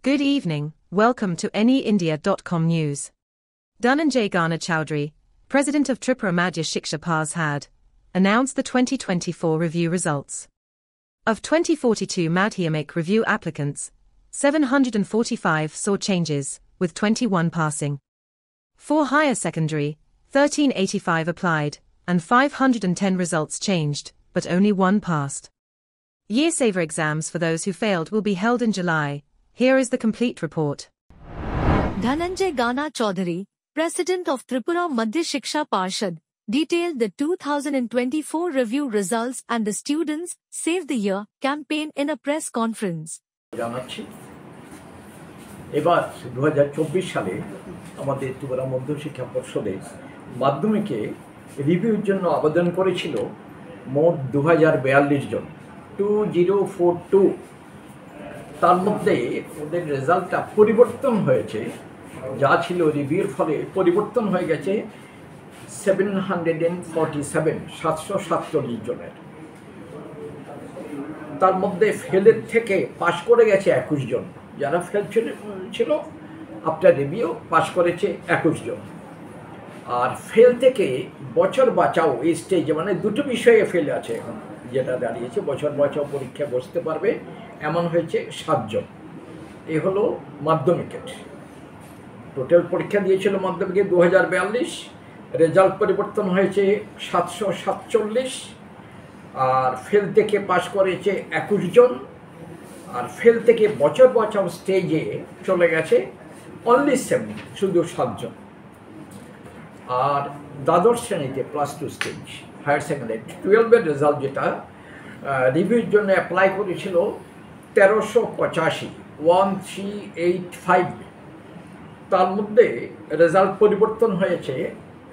Good evening, welcome to anyindia.com news. Dhananjay Gana Chowdhury, President of Tripura Madhya Shiksha Parishad, announced the 2024 review results. Of 2042 Madhyamik review applicants, 745 saw changes, with 21 passing. For higher secondary, 1385 applied, and 510 results changed, but only one passed. Year Saver exams for those who failed will be held in July. Here is the complete report. Dhananjay Gana Chowdhury, President of Tripura Madhya Shiksha Parishad, detailed the 2024 review results and the Students Save the Year campaign in a press conference. এবার 2024 সালে আমাদের ত্রিপুরা মধ্য শিক্ষা পর্ষদে মাধ্যমিকে রিভিউর জন্য আবেদন করেছিল মোট 2042 জন 2042। তার মধ্যে ওদের রেজাল্টটা পরিবর্তন হয়েছে, যা ছিল রিভিউর ফলে পরিবর্তন হয়ে গেছে 747 জনের। তার মধ্যে ফেলের থেকে পাশ করে গেছে 21 জন। যারা ফেল ছিল আফটার রিভিউ পাশ করেছে 21 জন। আর ফেল থেকে বছর বাঁচাও এই স্টেজে, মানে দুটো বিষয়ে ফেল আছে এখন, যেটা দাঁড়িয়েছে বছর বাঁচাও পরীক্ষা বসতে পারবে এমন হয়েছে 7 জন। এ হলো মাধ্যমিকের। টোটাল পরীক্ষা দিয়েছিল মাধ্যমিকে 2042, রেজাল্ট পরিবর্তন হয়েছে 747, আর ফেল থেকে পাশ করেছে 21 জন, আর ফেল থেকে বছর বাঁচাও স্টেজে চলে গেছে অনলি 7, শুধু 7 জন। আর দ্বাদশ শ্রেণীতে +2 স্টেজ হায়ার সেকেন্ডারি 12-এর রেজাল্ট যেটা রিভিউর জন্য অ্যাপ্লাই করেছিল 1385, তার মধ্যে রেজাল্ট পরিবর্তন হয়েছে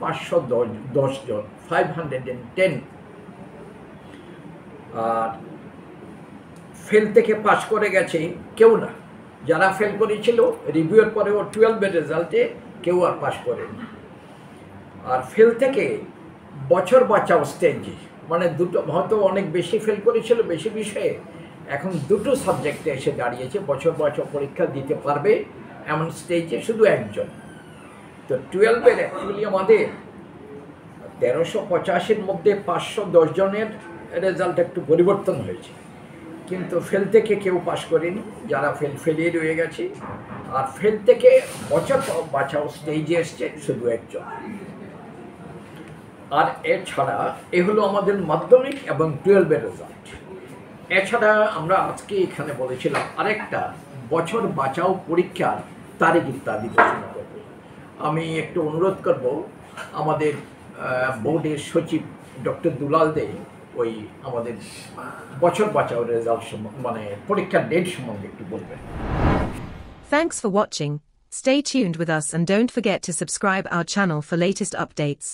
510 জন 510। আর ফেল থেকে পাশ করে গেছে কেউ না। যারা ফেল করেছিল রিভিউর পরেও 12-এর রেজাল্টে কেউ আর পাশ করেনি। আর ফেল থেকে বছর বাঁচাও স্টেজে, মানে দুটো, হয়তো অনেক বেশি ফেল করেছিল বেশি বিষয়ে, এখন দুটো সাবজেক্টে এসে দাঁড়িয়েছে বছর বাঁচাও পরীক্ষা দিতে পারবে এমন স্টেজে শুধু একজন। তো 12-এর অ্যাকচুয়ালি আমাদের 1385-এর মধ্যে 510 জনের রেজাল্ট একটু পরিবর্তন হয়েছে, কিন্তু ফেল থেকে কেউ পাশ করেনি। যারা ফেলিয়ে রয়ে গেছে, আর ফেল থেকে বছর বাঁচাও স্টেজে এসছে শুধু একজন। আর এছাড়া এ হলো আমাদের মাধ্যমিক এবং 12-এর রেজাল্ট। এছাড়া আমরা আজকে এখানে বলেছিলাম আরেকটা বছর বাঁচাও পরীক্ষার তারিখ ইত্যাদি ঘোষণা করব। আমি একটু অনুরোধ করব আমাদের বোর্ডের সচিব ডক্টর দুলাল দে ওই আমাদের বছর বাঁচাও রেজাল্ট মানে পরীক্ষার ডেট সম্বন্ধে একটু বলবেন। Thanks for watching. Stay tuned with us and don't forget to subscribe our channel for latest updates.